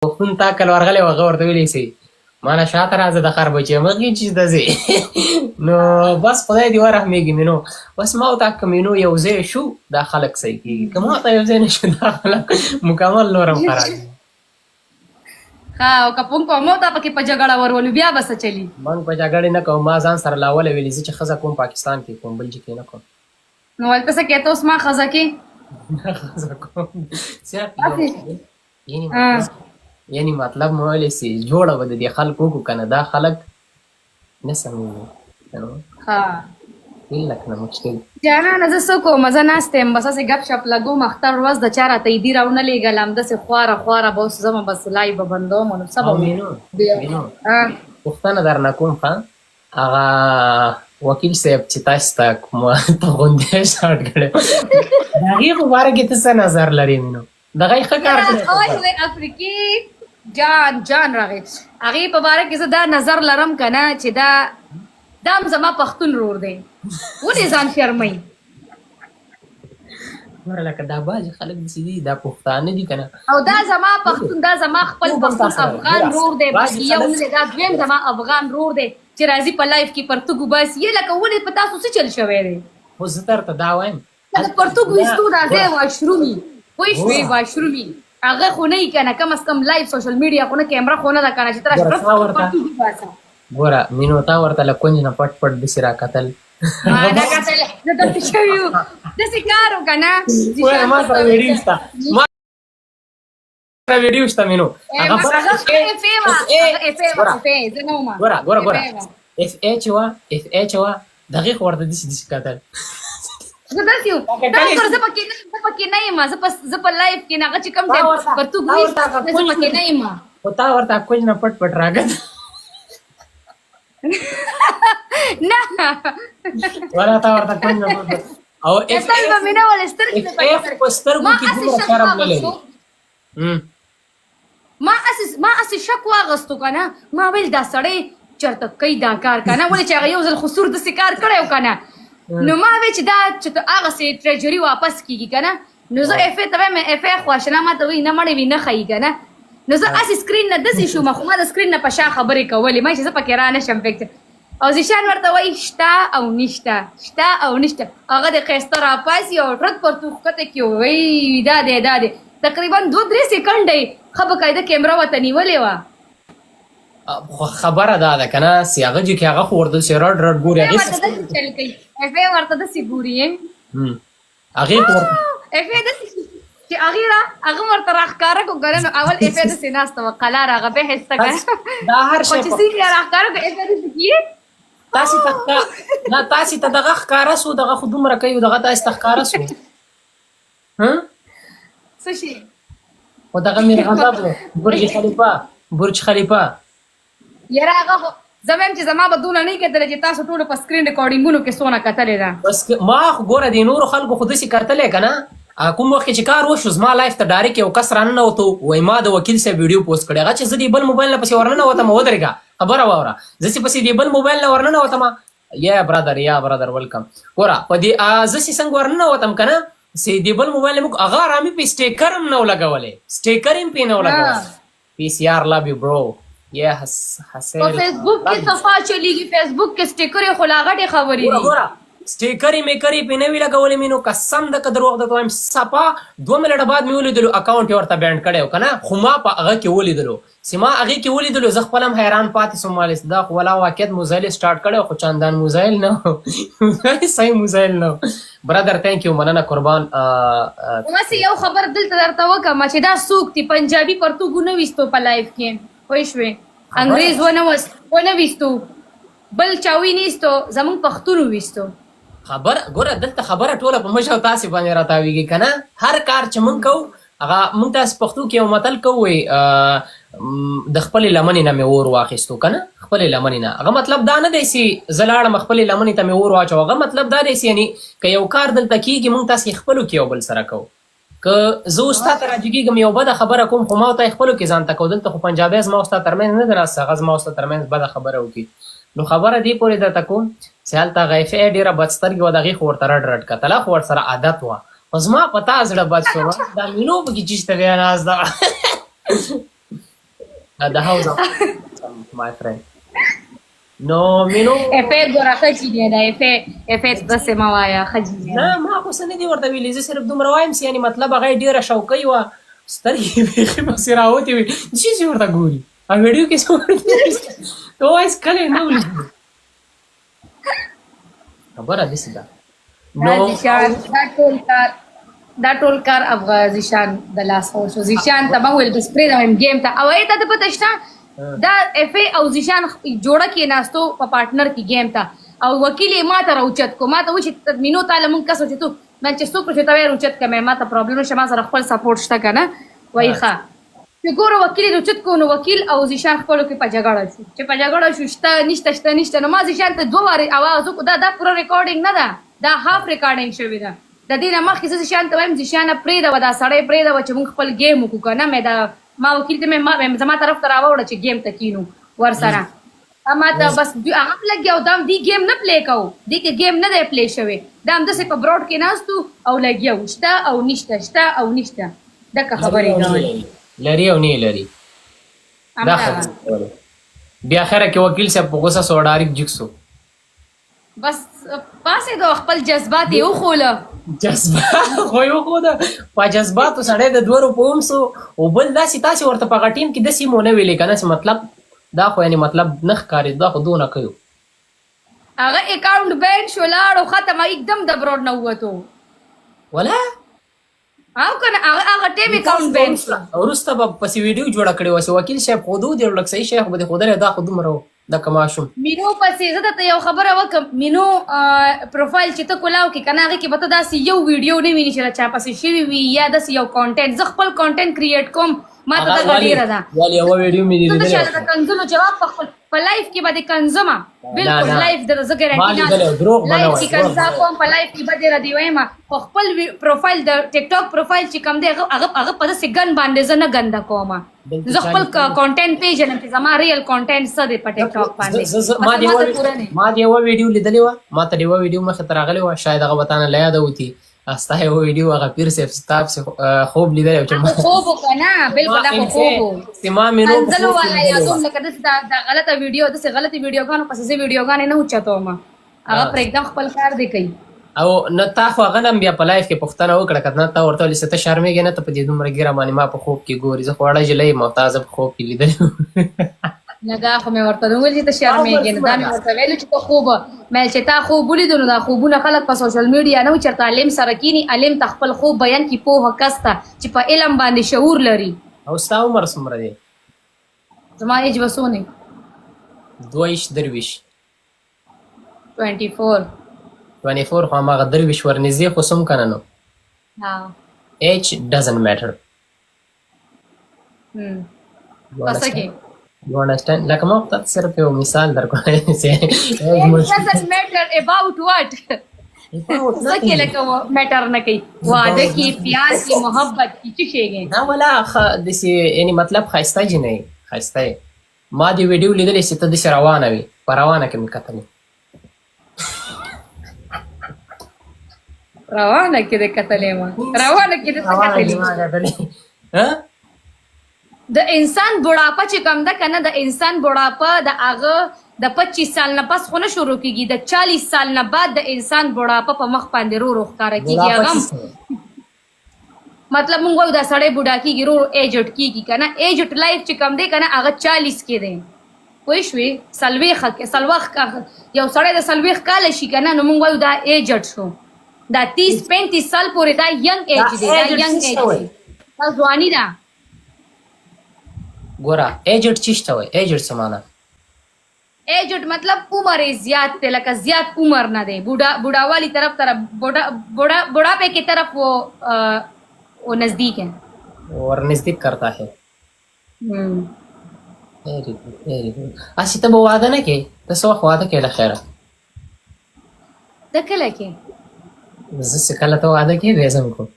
پښتون تا کله ورغلی و هغه ورته ویلی سي مانه شاته راځه د خر بچی مخکې چې ته ځې نو بس خدای دې ورحمېږي مې نو بس ما ورته که مې نو یو ځای شو دا خلک صحیح کېږي که ما ته یو ځای نه شو دا خلک مکمل نورم خرابېږي ها او که پونګ په مو ته پکې په جګړه ورولو بیا به څه چلي موږ په جګړې نه کوو ما ځان سره لا اوله ویلي زه چې ښځه کوم پاکستان کې کوم بل کې نه کوم نو هلته څه کوې ته اوس ما ښځه کې یعنی مطلب مو ویلی سي جوړه به د دې خلکو وکړو که نه دا خلک نه سمېږي ها هېڅ نه مشکل جانانه زه څه کوم زه ناسته یم بس هسې ګپ شپ لګوم اختر ورځ د چا راته عیدي راونه لېږلم داسې خواره خواره به اوس ځم بس لای به بندوم نو څه به وینو پوښتنه درنه کوم ښه هغه وکیل صاحب چې تاسو ته کوم ته غونډې سټارټ کړی د هغې په باره کې ته څه نظر لرې مینو د هغې ښه کار کړی افریقي جان راغی هغې په باره کې زه دا نظر لرم که نه چې دا هم زما پښتون رور دی ولې ځان شرمئ ګوره لکه دا بعضې خلک داسې دي دا پښتانه دي که نه او دا زما پښتون دا زما خپل پښتون افغان رور دی بلکې یو نه دی دا دویم زما افغان رور دی چې راځي په لایف کې پرتګو باسي یې لکه ولې په تاسو څه چل شوی دی خو زه درته دا وایم لکه پرتګو ایستو دا ځای واشرومي پوه شوې واشرومي هغه خو نه یي که نه کم از کم لایف سوشل میډیا خو نه کیمره خو نه ده که نه چې ته راشي پرتګو باسه ګوره مینو تا ورته له کونج نه پټ پټ داسې راکتل دا کتل زه درته شوي یو داسې کار و که نه ما سره ویډیو شته ما سره ویډیو شته مینو ګوره اف ای چې وه د هغې خو ورته داسې داسې کتل زه داسې یو زه پکې نه یم زه په لایف کې نه هغه چې کوم دی پرتګ وایي زه پکې نه یم خو تا ورته کونج نه پټ پټ راکتل نه ولا تا ورته کونج نه پټ او اف ای په سترګو کې دومره شرم نه لري ما اسې شک واغستو که نه ما ویل دا سړی چېرته کوي دا کار که نه ولې چې هغه یو ځل خو سور داسې کار کړی و که نه نو ما وی چې دا چې هغسې ټریجري واپس کېږي که نه نو زه اف ای ته وایم اف ای خو اشنا ما ته وایي نه مړې وي نه ښایي که نه نو زه هسې سکرین نه داسې شوم خو ما د سکرین نه په شا خبرې کولې ما چې زه پکې را نه شم فکر او زیشان ورته وایي شته او نشته شته او نشته هغه د ښایسته راپاسي او ټرک پرتو ښکته کړي وایي دا دی دا دی تقریبا 2-3 سیکنډې ښه بقاعده کیمره ورته نیولې وه خبره دا ده که نه سي هغه چې هغه خو ورته داسې رډ رډ ګوري ورته داسې چل کوي اف ای ورته داسې ګوري هغې اف ای داسې چې هغه ورته راښکاره کړو که نه نو اول اف ای داسې ناسته وه قلار هغه بیا ښایسته که دا هر شی خو چې سیخ یې راښکاره کړو اف ای داسې کړي تاسې ته دغه ښکاره سو دغه خو دومره کوي دغه تاسې ته ښکاره سو څه شي خو دغه میرغضب دی برج خلیفه یاره هغه خو زه وایم چې زما به دونه نه کتلی چې تاسو ټولو په سکرین ریکارډینګونو کې څونه کتلې ده بس ما خو ګوره د نورو خلکو خو داسې کتلی که نه کوم وخت چې کار وشو زما لایف ته ډایرکټ یو کس راننوتو وایي ما د وکیل صاحب ویډیو پوسټ کړی هغه چې زه د بل موبایل نه پسې ورننوتم ودرېږه خبره واوره زه چې پسې د بل موبایل نه ورننوتم یا برادر ویلکم ګوره په دې زه چې څنګه ورننوتم که نه چې د بل موبایل نه هغه رامي پې سټیکر هم نه و لګولی سټیکر هم پې نه و لګولی PCR love you bro yes حسین په فیسبوک کې صفا چلیږي فیسبوک کې سټیکر یې خو لا غټې خبرې دي ګوره سټیکرې میکرې پې نه وي لګولې مې نو قسم ده که دروغ درته وایم صفا 2 منټه بعد مې ولیدلو اکاونټ یې ورته بینډ کړی و که نه خو ما په هغه کې ولیدلو چې ما هغې کې ولیدلو زه خپل هم حیران پاتې سوم مالې دا خو ولا واقعیت موزایل سټارټ کړی خو چندان موزایل نه صحیح موزایل نه برادر تھینک یو مننه قربان همسې یو خبر دلته درته وکړم چې دا څوک دي پنجابي پرتګو نه ویستو په لایف کې پوه شوې انګریز ونه ویستو بل چاوي نیستو زمونږ پښتون ویستو خبر ګوره دلته خبره ټوله په موږ او تاسې باندې راتاویږي که نه هر کار چې موږ کوو هغه موږ تاسې پښتو کې یو متل کوو د خپلې لمنې نه مې اور واخیستو که نه خپلې لمنې نه هغه مطلب دا نه دی چې زه لاړم خپلې لمنې ته مې اور واچو هغه مطلب دا دی چې یعنې که یو کار دلته کېږي موږ تاسې خپلو کې یو بل سره کوو که زه اوس تا ته راجګېږم یو بده خبره کوم خو ما ورته خپلو کې ځان ته کوو دلته خو پنجابی زما او ستا ترمنځ نه ده راځه هغه زما او ستا ترمنځ بده خبره وکړي نو خبره دې پورې درته کوم چې هلته هغه ایف ای ډېره بد سترګې وه د هغې خو ورته رډ رډ کتله خو ورسره عادت وه خو زما په تا زړه بد شوه دا مینو پکې چیشته بیا ناست ده The house of my friend. نو مینو افیر ګوره خجی دی دا افیر داسې مه وایه خجی دی نه ما خو څه نه دي ورته ویلي زه صرف دومره وایم چې یعنې مطلب هغه یې ډېره شوقۍ وه سترګې بیخي پسې راوتې وې چې چې ورته ګوري او ویډیو کې څه ورته وایس کله یې نه ولیدل خبره داسې ده دا ټول کار افغانستان د لاس شو زیشان ته ما ویل بس پرېږدم ګیم ته او ته ته پته شته دا اف ای او زیشان جوړه کې ناستو په پارټنر کې گیم ته او وکیل یې ما ته راوچت کو ما ته وایي چې تدمینو تعالی مونږ کس چې تو من چې څوک چې ته وایې راوچت کمې ما ته پرابلم نشته ما سره خپل سپورټ شته که نه وایي ښه چې ګوره وکیل یې راوچت کو نو وکیل او زیشان خپلو کې په جګړه شو چې په جګړه شو شته نشته نو ما زیشان ته 2 وارې اواز وکړو دا پوره ریکارډینګ نه ده دا هاف ریکارډینګ شوې ده د دې نه مخکې زه زیشان ته وایم زیشانه پرېږدوه دا سړی پرېږدوه چې مونږ خپل ګیم وکړو که نه مې دا ما وکیل ته مې زما طرف ته راوړه چې گیم ته کینو ورسره ما ته بس هغه لګیا او دا دی گیم نه پلی کوو دې کې گیم نه دی پلی شوی دا همداسې په براډ کې ناستو او لګیا و شته او نشته شته او نشته دکه خبرې کولې لري او نه لري دا خبره بیا خیره کې وکیل صاحب په غوسه سو ډایرک جکسو بس پاسې د خپل جذبات یې وښوله جذبات خو یې وښوده په جذباتو سړی د 2 روپو هم سو او بل داسې تاسې ورته په هغه ټیم کې داسې مو نه ویلې که نه چې مطلب دا خو یعنې مطلب نه ښکارېد دا خو دونه کوي هغه اکاونټ بین شو لاړو ختمه एकदम د براډ نه ووتو ولا او که نه هغه ټیم اکاونټ بین شو وروسته به پسې ویډیو جوړه کړې وه چې وکیل صاحب ښودو دې لږ صحیح شی خو به دې ښودلی دا خو دومره و دا که ماشوم مینو پسې زه درته یو خبره وکړم مینو پروفایل چې ته کولاو کې که نه هغې کې به ته داسې یو ویډیو نه ویني چې چا پسې شوي وي یا داسې یو کانټینټ زه خپل کانټینټ کریټ کوم ما ته دغه ډېره ده ولې یوه ویډیو مې زه د چا د کنځلو جواب په خپل په لایف کې به دې کنځمه بلکل لایف د زه ګارنټي نه لایف کې کنځا کوم په لایف کې به دې ردی وایم خو خپل پروفایل د ټیک ټاک پروفایل چې کم دی هغه په داسې ګن باندې زه نه ګنده کوم زه خپل کانټینټ پیژنم چې زما ریل کانټینټ څه دی په ټیک ټاک باندې ما دې یوه ویډیو لیدلې وه ما ته یوه ویډیو مخې ته راغلې وه شاید هغه به تا نه له یاده وتي ستا یوه ویډیو هغه پیر صاحب ستا پسې خوب لیدلی خوب و که نه بلکل دا خو خوب و کنځلو والا یادوم لکه داسې دا غلطه ویډیو داسې غلطې ویډیوګانو پسې زه ویډیوګانې نه اوچتوم هغه پرېږدم خپل کار دی کوي او نه تا خو هغه نه بیا په لایف کې پوښتنه وکړه که نه تا ورته ویلې چې ته شرمېږې نه ته په دې دومره ګیره باندې ما په خوب کې ګوري زه خو وړه نجلۍ یم او تا زه په خوب کې لیدلی نه دا خو مې ورته نه ویل چې ته شرمېږې نه دا مې ورته ویلو چې ته خوب مې چې تا خوب ولیدو نو دا خوبونه خلک په سوشل میډیا نه وي چېرته عالم سره کیني عالم ته خپل خوب بیان کړي پوهه کس ته چې په علم باندې شعور لري او ستا عمر څومره دی زما ایج به څونه 22 24 خو هماغه 23 ورنږدې خو څوم که نه نو ایج doesn't matter پسه کې You understand? لکه ما خو تاسو صرف یو مثال درکوم It doesn't matter about what څه کې لکه میټر نه کوي واده کې پیار کې محبت کې څه شی نه ولا داسې یعنې مطلب ښایسته جینۍ ښایسته یې ما دې ویډیو لیدلې چې ته داسې روانه وې په روانه کې مې کتلې روانه کې دې کتلې ما روانه کې دې څه کتلې د انسان بوډاپه چې کم ده که نه د انسان بوډاپه د هغه د 25 سال نه پس خو نه شروع کېږي د 40 سال نه بعد د انسان بوډاپه په مخ باندې رو ښکاره کېږي هغه مطلب مونږ وایو دا سړی بوډا کېږي رو ایجډ کېږي که نه ایجډ لایف چې کم دی که نه هغه 40 کې دی پوه شوې څلوېښت یو سړی د 40 کاله شي که نه نو مونږ وایو دا ایجډ شو دا 30-35 سال پورې دا ینګ ایج دی دا ینګ ایج دی دا ځواني ده ګوره ایجډ څه ته وایي ایجډ څه معنا ایجډ مطلب عمر یې زیات دی لکه زیات عمر نه دی بوډاوالی طرف بوډاپے کی طرف وہ نزدیک ہے اور نزدیک کرتا ہے ویری گڈ اسی ته به واده نه کوې ته څه وخت واده کوې له خیره ته کله کې زه چې کله ته واده کوې بیا زه هم کوم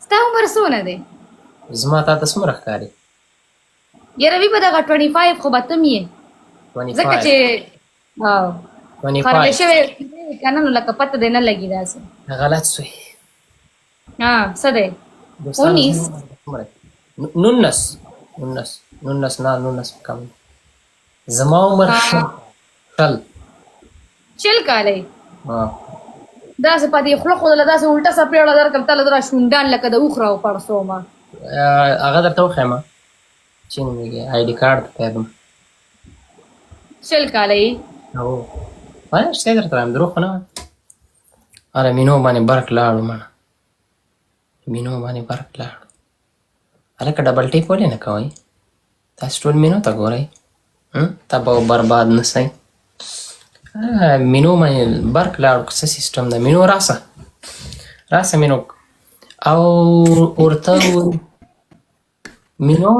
ستا عمر څونه دی زما تا ته څومره ښکاري یاره وي به دغه 25 خو به ته م یې ځکه چې خرابې شوې که نه نو لکه پته دی نه لګي داسې غلط سوی څه دی 19 19 نه 19 کم زما عمر شل چل کاله ها داسې په دې خوله خو دله داسې الټه سپېړه درکړم تله دره شونډان لکه د اوښ راوپړسومه هغه درته وښیم چې نومېږي آی ډي کارت پیدم چل کاله یې هو وایه رښتیا درته وایم دروغ خو نه وایم اره مینو باندې برق لاړو مړه مینو باندې برق لاړو هلکه ډبل ټیپ ولې نه کوئ تاسو ټول مینو ته ګورئ ته به برباد نه سئ مینو باندې برق لاړو څه سیسټم ده مینو راسه مینو او ورته مینو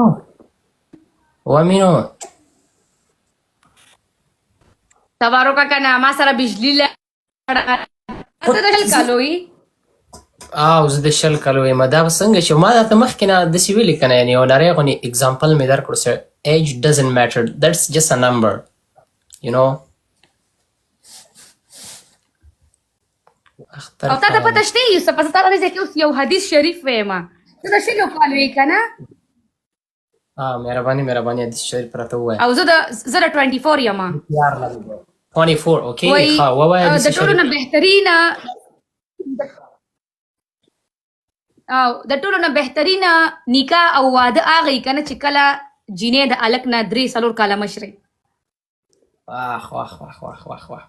مینو تبارو کا کنه ما سره بجلی لړه ته د شل کالو یې زه د شل کالو یم دا به څنګه چې ما درته مخکې نه داسې ویلي که نه یعنې یو نری غوندې اګزامپل مې درکړو سر ایج ډزنټ میټر دیټس جسټ ا نمبر یو نو او تا ته پته شته یوسف زه تا دې کې اوس یو حدیث شریف وایم ته د شلو کالو یې که نه مهرباني حدیث شریف راته ووایه او زه د 24 یم 24 اوکې ښه ووایه د ټولو نه بهترینه او د ټولو نه بهترینه نکاح او واده هغه یې که نه چې کله جینۍ د هلک نه 3-4 کاله مشرې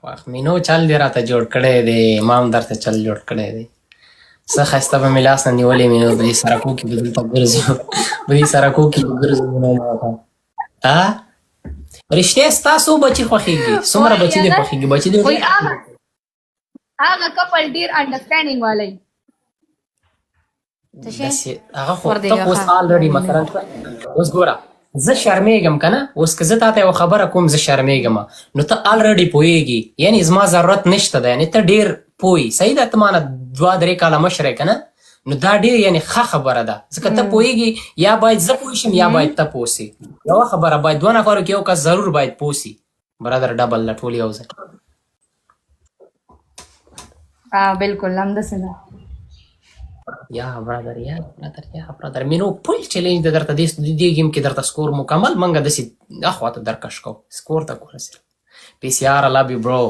واخ مینو چل دې راته جوړ کړی دی ما هم درته چل جوړ کړی دی څه ښایسته به مې لاس نه نیولې مینو په دې سړکو کې به دلته ګرځو رښتیا ستاسو بچي خوښېږي څومره بچي دې خوښېږي بچي دې هغه کپل ډېر انډرسټینډینګ والی هغه خو ته اوس آلریډي مثلا اوس ګوره زه شرمېږم که نه اوس که زه تا ته یوه خبره کوم زه شرمېږم نو ته آلریډي پوهېږي یعنې زما ضرورت نشته ده یعنې ته ډېر پوهې صحیح ده ته مانه 2-3 کاله مشره که نه نو دا ډېر یعنې ښه خبره ده ځکه ته پوهېږي یا باید زه پوه شم یا باید ته پوه سې یوه خبره باید 2 نفرو کې یو کس ضرور باید پوه سي برادر ډبل له ټول یو ځای بلکل همداسې ده یا برادر مینو پل چیلنج د درته دې ګیم کې درته سکور مکمل منګه داسې اخواته درکش کو سکور ته ګوره صرف PCR I love you bro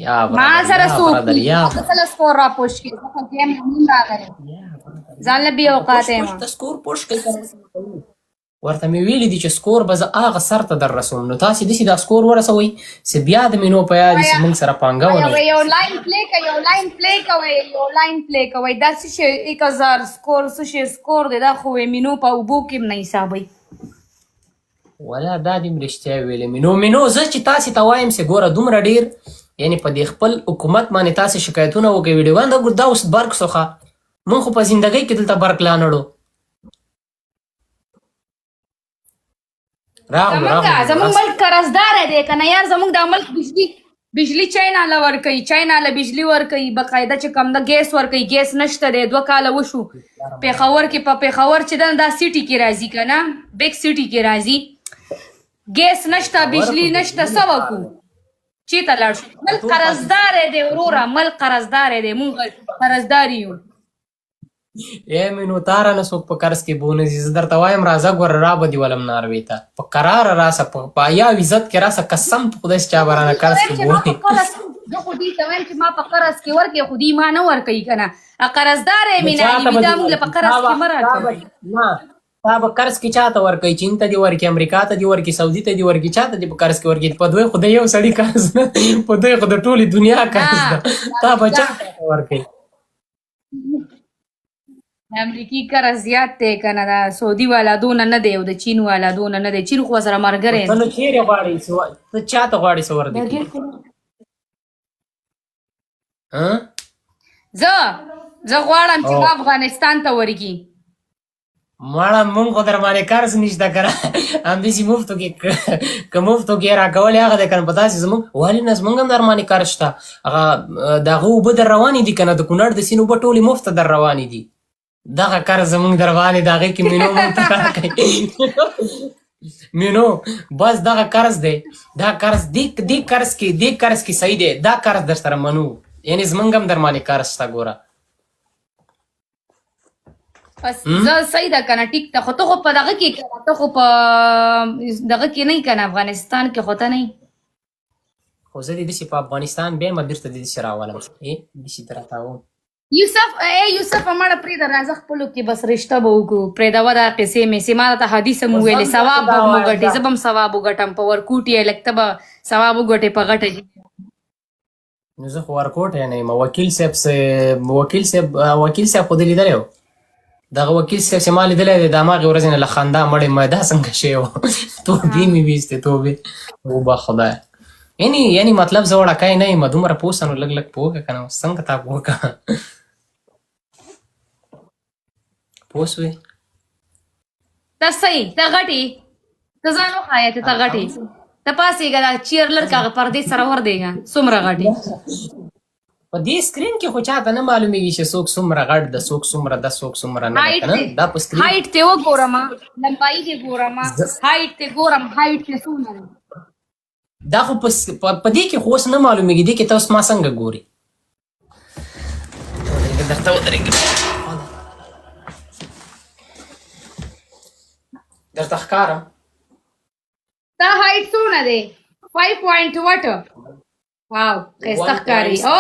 یا ما سره برادر یا مثلا سکور را پوش کې ځکه ګیم نه راغلی ځان له بې اوقاته یم سکور پوش کوي ورته مې ویلي دي چې سکور به زه هغه سر ته در رسوم نو تاسې داسې دا سکور ورسوئ چې بیا د مینو په یاد چې موږ سره پانګه ونه یو لاین پلی کوئ دا څه شی 1000 سکور څه شی سکور دی دا خو مینو په اوبو کې هم نه حسابوي ولا دا دې م رښتیا ویلې مینو زه چې تاسې ته وایم چې ګوره دومره ډېر یعنې په دې خپل حکومت باندې تاسې شکایتونه وکړئ ویډیوګان دا اوس برق څخه موږ خو په زندګۍ کې دلته برق لا نړو زمونږ ملک قرضداره دی که نه یار زمونږ دا ملک بجلی چاینا له ورکوي چاینا له بجلی ورکوي باقاعده چې کوم ده ګیس ورکوي ګیس نشته دی 2 کاله وشو پېښور کې په پېښور چې ده دا سیټي کې راځي که نه بیګ سیټي کې راځي ګیس نشته بجلی نشته څه وکړو چېرته لاړ شو ملک قرضداره دی وروره ملک قرضداره دی مونږ قرضدار یو مینو تاره نه څوک په قرض کې بونځي زه درته وایم راځه ګوره را به دې ولم ناروې ته په قراره راسه په یا عزت کې راسه قسم په خدای چې چا به رانه قرض کې بونې زه خو دې ته وایم چې ما په قرض کې ورکړې خو دې ما نه ورکوي که نه قرضدار یې مې نایبي دا موږ له په قرض کې مه راکوي تا به قرض کې چاته ورکوي چین ته دې ورکړي امریکا ته دې ورکړي سعودي ته دې ورکړي چاته دې په قرض کې ورکړي په دوی خو د یو سړي قرض نه په دوی خو د ټولې دنیا قرض ده تا به چاته ورکوي امریکي قرض زیات دی که نه د سعودي والا دونه نه دی او د چین والا دونه نه دی چین خو سره ملګری ته نو چیرې غواړې ته چاته غواړې څه ورکړي زه غواړم چې افغانستان ته ورکړي مړه مونږ خو در باندې قرض نشته که نه همداسې مفتو کې که مفتو کې راکولې هغه دی که نه په داسې زمونږ ولې نه زمونږ هم در باندې قرض شته هغه د هغه اوبه در روانې دي که نه د کونړ د سیند اوبه ټولې مفته در روانې دي دغه قرض زمونږ در باندې د هغې کې مینو مونږ ته راکوي مینو بس دغه قرض دی دا قرض دې قرض کې صحیح دی دا قرض در سره منو یعنې زمونږ هم در باندې قرض شته ګوره بس زه صحیح ده کنه ټیک ته خو ته خو په دغه کې کنه ته خو په دغه کې نه کنه افغانستان کې خو ته نه خو زه دې داسې په افغانستان بیا یم بېرته دې داسې راولم داسې ته راته وم یوسف مړه پرېږده راځه خپلو کې بس رشته به وکړو پرېږدوه دا قصې مېسې ما راته حدیث هم وویلې ثواب به مو ګټې زه به هم ثواب وګټم په ورکوټ یې لږ ته به ثواب وګټې په غټه نو زه خو ورکوټ نه یم وکیل صاحب خو دې لیدلی و دغه وکیل صاحب چې ما لیدلی دی د هماغې ورځې نه له خندا مړې ما دا څنګه شی و توبې مې ویستې توبې وبه خدایه یعنی مطلب زه وړکی نه یم دومره پوه سه نو لږ لږ پوه که که نه څنګه تا پوه که پوه سوې ته صحیح ته غټې ته ځان وښایه ته غټې ته پاسېږه دا چیر لړکه هغه پردې سره وردېږه څومره غټې په دې سکرین کې خو چاته نه معلومیږي چې څوک څومره غټ ده څوک څومره ده څوک څومره نه ده که نه دا په سکرین هایټ ته وګورم لمبایي دې ګورم هایټ ته ګورم هایټ ته څومره ده دا خو په دې کې خو اوس نه معلومیږي دې کې ته اوس ما څنګه ګوري درته ودرېږم درته ښکارم دا هایټ څومره دی 5 پوینټ وټ واو ښایسته ښکاري او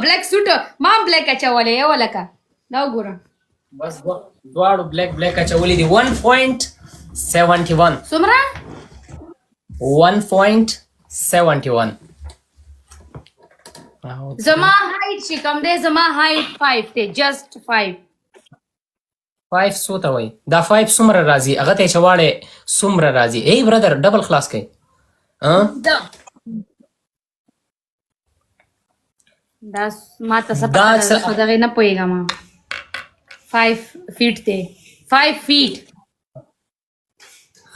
بلیک سوټ ما هم بلیک اچولی یو لکه دا وګوره بس دواړو بلیک اچولی دي 1.71 څومره 1.71 زما هایټ چې کوم دی زما هایټ 5 دی جسٹ 5 5 څو ته وایي دا 5 څومره راځي هغه ته یې چې واړې څومره راځي ای برادر ډبل خلاص کوي دا ما ته څه پته ده خو دغې نه پوهېږم 5 فیټ دی 5 فیټ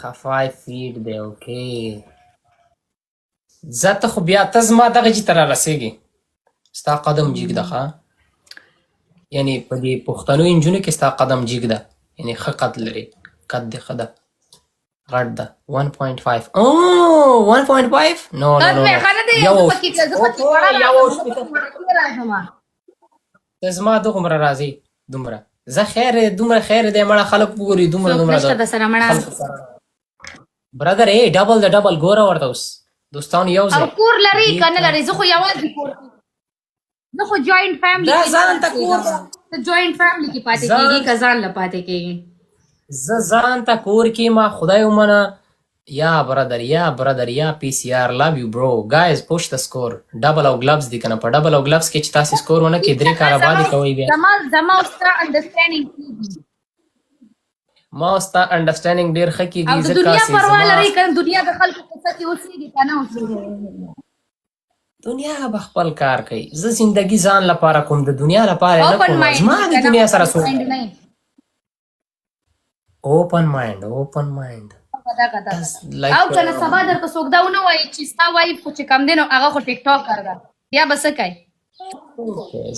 5 فیټ دی اوکې زه ته خو بیا ته زما دغه جي ته رارسېږي ستا قدم جیږ ده ښه یعنی په دې پښتنو نجونو کې ستا قدم جیږ ده یعنی ښه قد لري قد دې ښه ده غټ ده 1.5 اوه 1.5 نو ته زما دومره راځي دومره زه خیر دومره خیر دی مړه خلک وګوري دومره برادر ای ډبل د ډبل ګوره ورته اوس دوستانو یو ځای او کور لري که نه لري زه خو یوازې کور زه خو جوینټ فیملی دا ځان ته کور ته جوینټ فیملی کې پاتې کېږي که ځان له پاتې کېږي زه ځان ته کور کې ما خدای ومنه یا برادر یا پی سی آر لو یو برو گایز پوش د سکور ډبل او ګلبز دي کنه په ډبل او ګلبز کې چې تاسو سکور ونه کې 3 کاله بعد کوي بیا زما ستا انډرسټینډینګ ما ستا انډرسټینډینګ ډیر ښه کېږي او د دنیا پروا لري که دنیا د خلکو په څه کې اوسېږي که نه اوسېږي دنیا به خپل کار کوي زه زندگی ځان لپاره کوم د دنیا لپاره نه کوم زما د دنیا سره څه اوپن مایند او کنه سبا درته څوک دا ونه وایي چې ستا وایف خو چې کم دی نو هغه خو ټیک ټاک کار ده بیا به څه کوي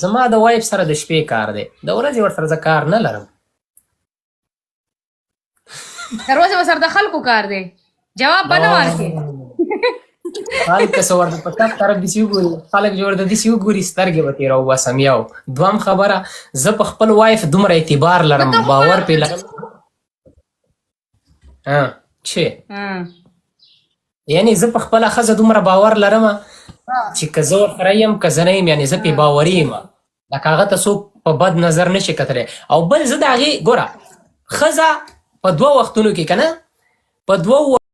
زما د وایف سره د شپې کار دی د ورځې ورسره زه کار نه لرم د ورځې ورسره د خلکو کار دی جواب به نه ورکړې خلک که څه ورته په تپ طرف داسې وګوري خلک چې ورته داسې وګوري سترګې به ترې راوباسم یو دوهم خبره زه په خپل وایف دومره اعتبار لرم باور پرې لرم چې یعنی زه په خپله ښځه دومره باور لرم چې که زه ورسره یم که زه نه یم یعنې زه پرې باوري یم لکه هغه ته څوک په بد نظر نه شي کتلی او بل زه د هغې ګوره ښځه په 2 وختونو کې که نه په 2